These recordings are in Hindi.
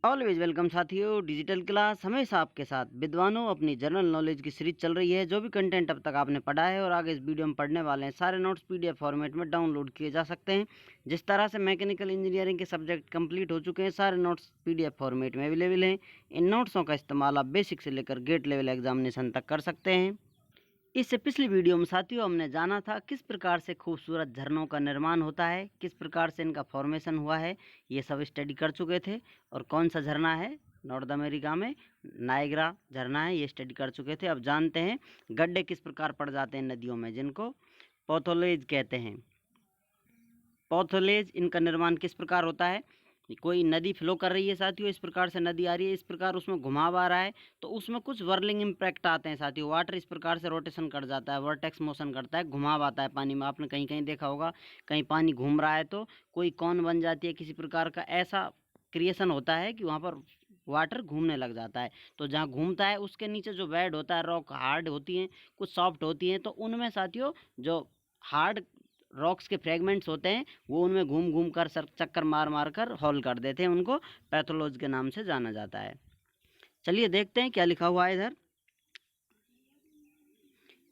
ऑलवेज वेलकम साथियों। डिजिटल क्लास हमेशा आपके साथ। विद्वानों, अपनी जनरल नॉलेज की सीरीज चल रही है। जो भी कंटेंट अब तक आपने पढ़ा है और आगे इस वीडियो में पढ़ने वाले हैं, सारे नोट्स पीडीएफ फॉर्मेट में डाउनलोड किए जा सकते हैं। जिस तरह से मैकेनिकल इंजीनियरिंग के सब्जेक्ट कंप्लीट हो चुके हैं, सारे नोट्स पीडीएफ फॉर्मेट में अवेलेबल हैं। इन नोट्सों का इस्तेमाल आप बेसिक से लेकर गेट लेवल एग्जामिनेशन तक कर सकते हैं। इससे पिछली वीडियो में साथियों हमने जाना था किस प्रकार से खूबसूरत झरनों का निर्माण होता है, किस प्रकार से इनका फॉर्मेशन हुआ है, ये सब स्टडी कर चुके थे। और कौन सा झरना है, नॉर्थ अमेरिका में नायग्रा झरना है, ये स्टडी कर चुके थे। अब जानते हैं गड्ढे किस प्रकार पड़ जाते हैं नदियों में, जिनको पोथोलेज कहते हैं। पोथोलेज, इनका निर्माण किस प्रकार होता है। कोई नदी फ्लो कर रही है साथियों, इस प्रकार से नदी आ रही है, इस प्रकार उसमें घुमाव आ रहा है, तो उसमें कुछ वर्लिंग इम्पैक्ट आते हैं साथियों। वाटर इस प्रकार से रोटेशन कर जाता है, वर्टेक्स मोशन करता है, घुमाव आता है पानी में। आपने कहीं कहीं देखा होगा, कहीं पानी घूम रहा है तो कोई कौन बन जाती है, किसी प्रकार का ऐसा क्रिएशन होता है कि वहाँ पर वाटर घूमने लग जाता है। तो जहाँ घूमता है उसके नीचे जो बेड होता है, रॉक हार्ड होती हैं, कुछ सॉफ्ट होती हैं, तो उनमें साथियों जो हार्ड रॉक्स के फ्रेगमेंट्स होते हैं वो उनमें घूम घूम कर चक्कर मार मार कर हॉल कर देते हैं। उनको पैथोलॉज के नाम से जाना जाता है। चलिए देखते हैं क्या लिखा हुआ है इधर।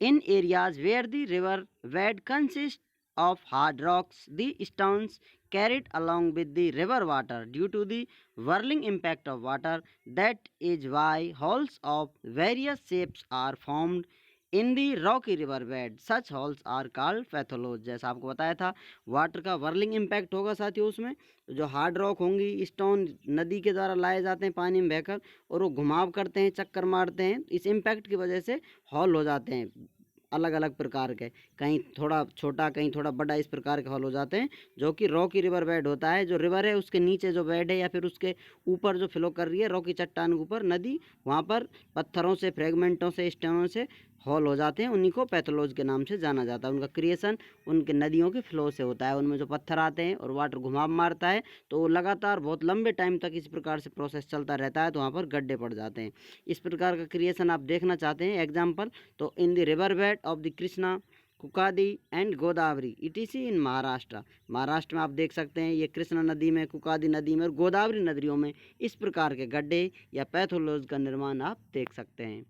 In areas where the river bed consist of hard rocks, the stones carried along with the river water due to the whirling impact of water. That is why holes of various shapes are formed in the rocky river bed. Such holes are called potholes. जैसा आपको बताया था, वाटर का वर्लिंग इम्पैक्ट होगा साथियों उसमें। जो हार्ड रॉक होंगी, स्टोन नदी के द्वारा लाए जाते हैं पानी में बहकर, और वो घुमाव करते हैं, चक्कर मारते हैं, इस इम्पैक्ट की वजह से हॉल हो जाते हैं अलग अलग प्रकार के। कहीं थोड़ा छोटा, कहीं थोड़ा बड़ा, इस प्रकार के हॉल हो जाते हैं, जो कि रॉकी रिवर बेड होता है। जो रिवर है उसके नीचे जो बेड है या फिर उसके ऊपर जो फ्लो कर रही है रॉकी चट्टान के ऊपर नदी, वहाँ पर पत्थरों से, फ्रेगमेंटों से, स्टोनों से हॉल हो जाते हैं। उन्हीं को पैथोलॉज के नाम से जाना जाता है। उनका क्रिएशन उनके नदियों के फ्लो से होता है। उनमें जो पत्थर आते हैं और वाटर घुमाव मारता है, तो वो लगातार बहुत लंबे टाइम तक इस प्रकार से प्रोसेस चलता रहता है, तो वहाँ पर गड्ढे पड़ जाते हैं। इस प्रकार का क्रिएशन आप देखना चाहते हैं एग्जाम्पल, तो in the river bed of the Krishna, Kukadi and Godavari etc in Maharashtra. Maharashtra में आप देख सकते हैं ये कृष्णा नदी में, कुकादी नदी में और गोदावरी नदियों में इस प्रकार के गड्ढे या पैथोलॉज का निर्माण आप देख सकते हैं।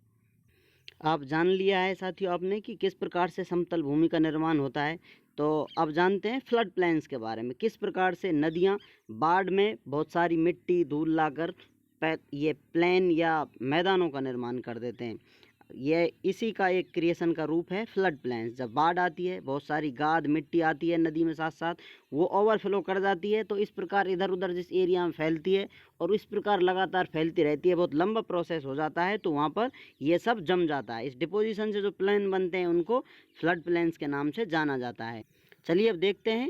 आप जान लिया है साथियों आपने कि किस प्रकार से समतल भूमि का निर्माण होता है। तो अब जानते हैं फ्लड प्लेन्स के बारे में। किस प्रकार से नदियाँ बाढ़ में बहुत सारी मिट्टी धूल लाकर ये प्लेन या मैदानों का निर्माण कर देते हैं। ये इसी का एक क्रिएशन का रूप है फ्लड प्लेन्स। जब बाढ़ आती है, बहुत सारी गाद मिट्टी आती है नदी में साथ साथ, वो ओवरफ्लो कर जाती है, तो इस प्रकार इधर उधर जिस एरिया में फैलती है और इस प्रकार लगातार फैलती रहती है, बहुत लंबा प्रोसेस हो जाता है, तो वहाँ पर ये सब जम जाता है। इस डिपोजिशन से जो प्लेन बनते हैं उनको फ्लड प्लेन्स के नाम से जाना जाता है। चलिए अब देखते हैं।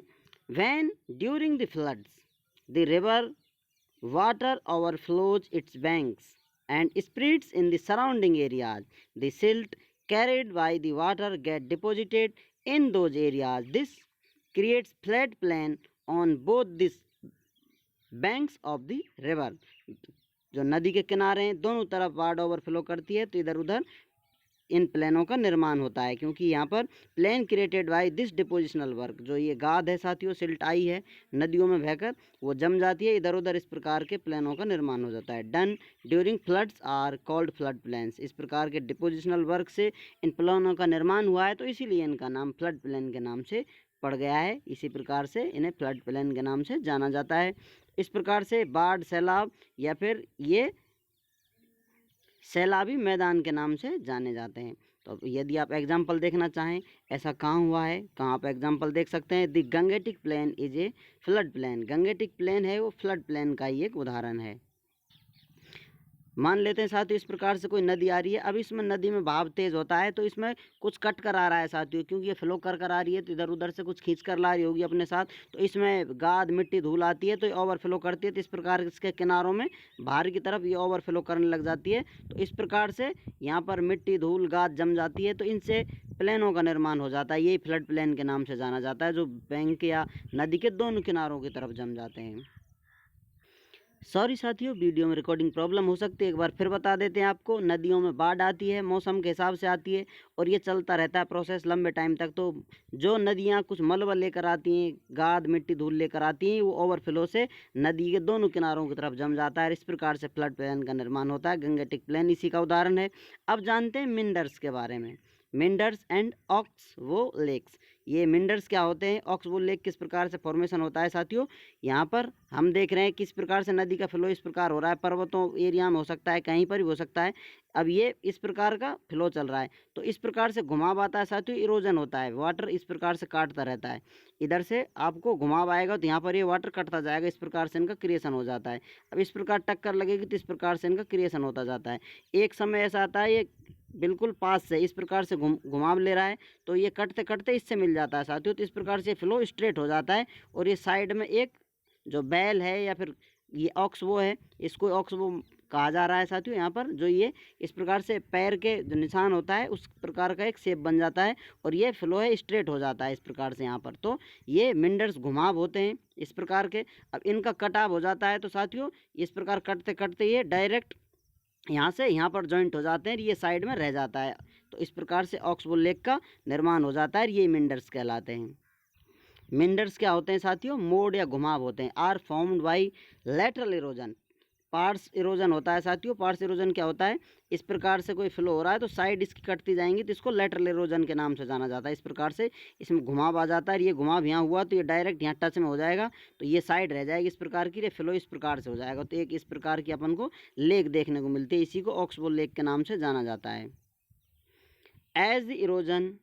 When during the floods the river water overflows its banks and spreads in the surrounding areas. The silt carried by the water get deposited in those areas. This creates flat plain on both the banks of the river. जो नदी के किनारे हैं दोनों तरफ वाटर ओवरफ्लो करती है, तो इधर उधर इन प्लेनों का निर्माण होता है, क्योंकि यहाँ पर plain created by this depositional work. जो ये गाद है साथियों, सिल्ट आई है नदियों में बहकर, वो जम जाती है इधर उधर, इस प्रकार के प्लेनों का निर्माण हो जाता है। Done during floods are called flood plains. इस प्रकार के डिपोजिशनल वर्क से इन प्लेनों का निर्माण हुआ है, तो इसीलिए इनका नाम फ्लड प्लेन के नाम से पड़ गया है। इसी प्रकार से इन्हें फ्लड प्लेन के नाम से जाना जाता है। इस प्रकार से बाढ़, सैलाब या फिर ये सैलाबी मैदान के नाम से जाने जाते हैं। तो यदि आप एग्जाम्पल देखना चाहें ऐसा कहाँ हुआ है, कहाँ आप एग्जाम्पल देख सकते हैं। The Gangetic plain is a flood plain. Gangetic plain है वो फ्लड प्लेन का ही एक उदाहरण है। मान लेते हैं साथियों इस प्रकार से कोई नदी आ रही है। अब इसमें नदी में बहाव तेज होता है, तो इसमें कुछ कट कर आ रहा है साथियों, क्योंकि ये फ्लो कर कर आ रही है, तो इधर उधर से कुछ खींच कर ला रही होगी अपने साथ, तो इसमें गाद मिट्टी धूल आती है, तो ये ओवरफ्लो करती है। तो इस प्रकार इसके किनारों में बाहर की तरफ ये ओवरफ्लो करने लग जाती है, तो इस प्रकार से यहाँ पर मिट्टी धूल गाद जम जाती है, तो इनसे प्लेनों का निर्माण हो जाता है। यही फ्लड प्लेन के नाम से जाना जाता है, जो बैंक या नदी के दोनों किनारों की तरफ जम जाते हैं। सॉरी साथियों, वीडियो में रिकॉर्डिंग प्रॉब्लम हो सकती है। एक बार फिर बता देते हैं आपको, नदियों में बाढ़ आती है, मौसम के हिसाब से आती है और ये चलता रहता है प्रोसेस लंबे टाइम तक। तो जो नदियाँ कुछ मलबा लेकर आती हैं, गाद मिट्टी धूल लेकर आती हैं, वो ओवरफ्लो से नदी के दोनों किनारों की तरफ जम जाता है। इस प्रकार से फ्लड प्लेन का निर्माण होता है। गंगेटिक प्लेन इसी का उदाहरण है। अब जानते हैं मिंडर्स के बारे में। मिंडर्स एंड ऑक्सबो लेक्स। ये मिंडर्स क्या होते हैं, ऑक्सबो लेक किस प्रकार से फॉर्मेशन होता है साथियों। यहाँ पर हम देख रहे हैं किस प्रकार से नदी का फ्लो इस प्रकार हो रहा है। पर्वतों एरिया में हो सकता है, कहीं पर भी हो सकता है। अब ये इस प्रकार का फ्लो चल रहा है, तो इस प्रकार से घुमाव आता है साथियों, इरोजन होता है। वाटर इस प्रकार से काटता रहता है। इधर से आपको घुमाव आएगा तो यहाँ पर ये वाटर कटता जाएगा, इस प्रकार से इनका क्रिएशन हो जाता है। अब इस प्रकार टक्कर लगेगी तो इस प्रकार से इनका क्रिएशन होता जाता है। एक समय ऐसा आता है, ये बिल्कुल पास से इस प्रकार से घुमाव ले रहा है, तो ये कटते कटते इससे मिल जाता है साथियों। तो इस प्रकार से फ्लो स्ट्रेट हो जाता है और ये साइड में एक जो बैल है या फिर ये ऑक्सबो है, इसको ऑक्सबो कहा जा रहा है साथियों। यहाँ पर जो ये इस प्रकार से पैर के जो निशान होता है उस प्रकार का एक शेप बन जाता है और ये फ्लो है स्ट्रेट हो जाता है इस प्रकार से यहाँ पर। तो ये मिंडर्स घुमाव होते हैं इस प्रकार के। अब इनका कटाव हो जाता है तो साथियों इस प्रकार कटते कटते ये डायरेक्ट यहाँ से यहाँ पर जॉइंट हो जाते हैं, ये साइड में रह जाता है। तो इस प्रकार से ऑक्सबो लेक का निर्माण हो जाता है। ये मिंडर्स कहलाते हैं। मिंडर्स क्या होते हैं साथियों, मोड़ या घुमाव होते हैं। Are formed by lateral erosion. Parts erosion होता है साथियों। पार्ट्स इरोजन क्या होता है, इस प्रकार से कोई फ्लो हो रहा है तो साइड इसकी कटती जाएंगी, तो इसको लेटरल इरोजन के नाम से जाना जाता है। इस प्रकार से इसमें घुमाव आ जाता है। ये घुमाव यहाँ हुआ तो ये डायरेक्ट यहाँ टच में हो जाएगा, तो ये साइड रह जाएगी इस प्रकार की, ये फ्लो इस प्रकार से हो जाएगा। तो एक इस प्रकार की अपन को लेक देखने को मिलती है, इसी को ऑक्सबो लेक के नाम से जाना जाता है। As the erosion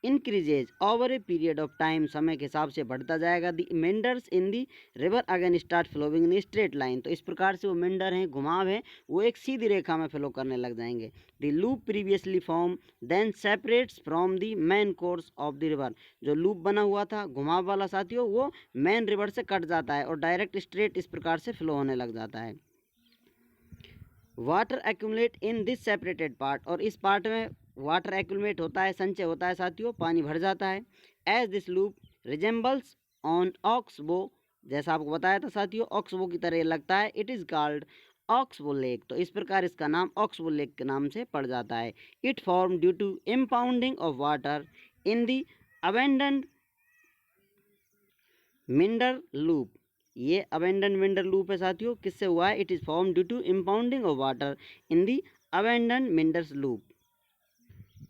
increases over a period of time, समय के हिसाब से बढ़ता जाएगा। The meanders in the river again start flowing in straight line. तो इस प्रकार से वो मेंडर हैं, घुमाव है, वो एक सीधी रेखा में फ्लो करने लग जाएंगे। The loop previously form then separates from the main course of the river. जो लूप बना हुआ था घुमाव वाला साथियों, वो मेन रिवर से कट जाता है और डायरेक्ट स्ट्रेट इस प्रकार से फ्लो होने लग जाता है। Water accumulate in this separated part. और इस पार्ट में वाटर एक्यूमुलेट होता है, संचय होता है साथियों, पानी भर जाता है। As this loop resembles on oxbow, जैसा आपको बताया था साथियों, ऑक्सबो की तरह लगता है। It is called oxbow lake. तो इस प्रकार इसका नाम ऑक्सबो लेक के नाम से पड़ जाता है। It form due to impounding of water in the abandoned meander loop. ये अबेंडन मिंडर लूप है साथियों, किससे हुआ है, it is form due to impounding of water in the abandon meanders loop.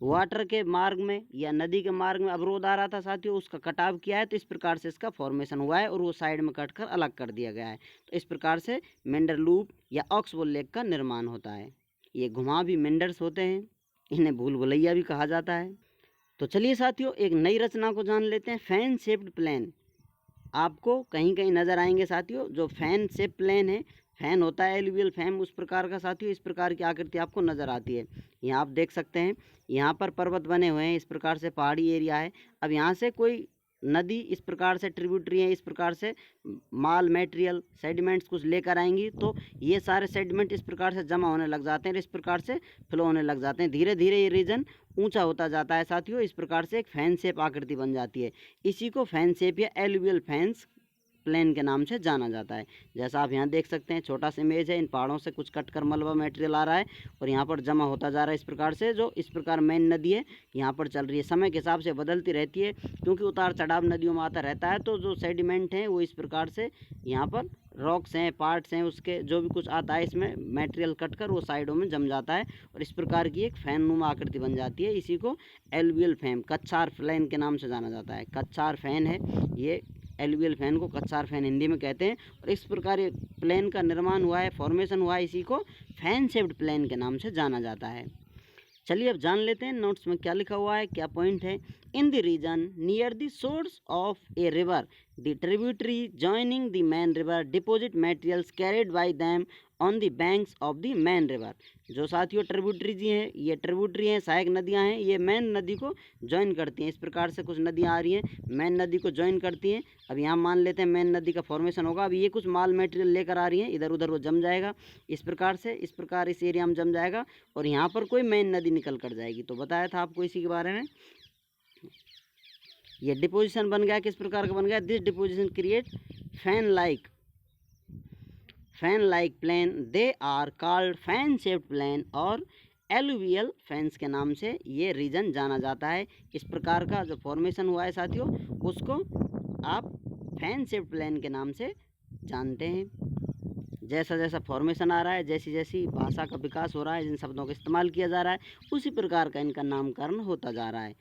Water के मार्ग में या नदी के मार्ग में अवरोध आ रहा था साथियों, उसका कटाव किया है, तो इस प्रकार से इसका फॉर्मेशन हुआ है और वो साइड में कट कर अलग कर दिया गया है। तो इस प्रकार से मिंडर लूप या ऑक्सबो लेक का निर्माण होता है। ये घुमाव भी मिंडर्स होते हैं, इन्हें भूल भुलैया भी कहा जाता है। तो चलिए साथियों एक नई रचना को जान लेते हैं, फैन शेप्ड प्लेन। आपको कहीं कहीं नज़र आएंगे साथियों, जो फैन शेप प्लेन है, फैन होता है एलुवियल फैन उस प्रकार का साथियों, इस प्रकार की आकृति आपको नज़र आती है। यहाँ आप देख सकते हैं, यहाँ पर पर्वत बने हुए हैं, इस प्रकार से पहाड़ी एरिया है। अब यहाँ से कोई नदी इस प्रकार से ट्रिब्यूटरी है, इस प्रकार से माल मटेरियल सेडिमेंट्स कुछ लेकर आएंगी, तो ये सारे सेडिमेंट इस प्रकार से जमा होने लग जाते हैं, इस प्रकार से फ्लो होने लग जाते हैं। धीरे धीरे ये रीजन ऊंचा होता जाता है साथियों, इस प्रकार से एक फैन शेप आकृति बन जाती है। इसी को फैन शेप या एलुवियल फैंस प्लेन के नाम से जाना जाता है। जैसा आप यहाँ देख सकते हैं, छोटा सा इमेज है, इन पहाड़ों से कुछ कट कर मलबा मटेरियल आ रहा है और यहाँ पर जमा होता जा रहा है इस प्रकार से। जो इस प्रकार मेन नदी है यहाँ पर चल रही है, समय के हिसाब से बदलती रहती है, क्योंकि उतार चढ़ाव नदियों में आता रहता है। तो जो सेडिमेंट हैं वो इस प्रकार से यहाँ पर रॉक्स हैं, पार्ट्स हैं, उसके जो भी कुछ आता है इसमें मटेरियल कट कर वो साइडों में जम जाता है और इस प्रकार की एक फैन नुमा आकृति बन जाती है। इसी को एलुवियल फैन, कच्छार प्लेन के नाम से जाना जाता है। कच्छार फैन है ये, एलुवियल फैन को कच्छार फैन हिंदी में कहते हैं। और इस प्रकार ये प्लेन का निर्माण हुआ है, फॉर्मेशन हुआ है, इसी को फैन शेप्ड प्लेन के नाम से जाना जाता है। चलिए अब जान लेते हैं नोट्स में क्या लिखा हुआ है, क्या पॉइंट है। In the region near the source of a river the tributary joining the main river deposit materials carried by them on the banks of the main river. जो साथियों ट्रिब्यूटरी जी हैं, ये ट्रिब्यूटरी हैं, सहायक नदियां हैं, ये मैन नदी को ज्वाइन करती हैं। इस प्रकार से कुछ नदियां आ रही हैं, मैन नदी को ज्वाइन करती हैं। अब यहाँ मान लेते हैं मैन नदी का फॉर्मेशन होगा। अब ये कुछ माल मटेरियल लेकर आ रही हैं, इधर उधर वो जम जाएगा इस प्रकार से, इस प्रकार इस एरिया में जम जाएगा और यहाँ पर कोई मैन नदी निकल कर जाएगी। तो बताया था आपको इसी के बारे में। ये डिपोजिशन बन गया, किस प्रकार का बन गया, this deposition create fan like fan like plain they are called fan shaped plain और एलुवियल फैंस के नाम से ये रीजन जाना जाता है। इस प्रकार का जो फॉर्मेशन हुआ है साथियों, उसको आप फैन शेप्ड प्लेन के नाम से जानते हैं। जैसा जैसा फॉर्मेशन आ रहा है, जैसी जैसी भाषा का विकास हो रहा है, जिन शब्दों का इस्तेमाल किया जा रहा है, उसी प्रकार का इनका नामकरण होता जा रहा है।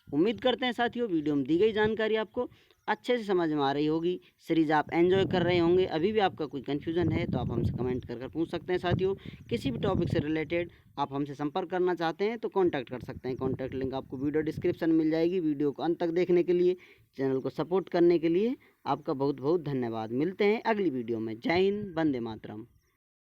उम्मीद करते हैं साथियों वीडियो में दी गई जानकारी आपको अच्छे से समझ में आ रही होगी, सीरीज आप एंजॉय कर रहे होंगे। अभी भी आपका कोई कन्फ्यूज़न है तो आप हमसे कमेंट कर पूछ सकते हैं साथियों। किसी भी टॉपिक से रिलेटेड आप हमसे संपर्क करना चाहते हैं तो कॉन्टैक्ट कर सकते हैं। कॉन्टैक्ट लिंक आपको वीडियो डिस्क्रिप्शन में मिल जाएगी। वीडियो को अंत तक देखने के लिए, चैनल को सपोर्ट करने के लिए आपका बहुत बहुत धन्यवाद। मिलते हैं अगली वीडियो में। जय हिंद, वंदे मातरम।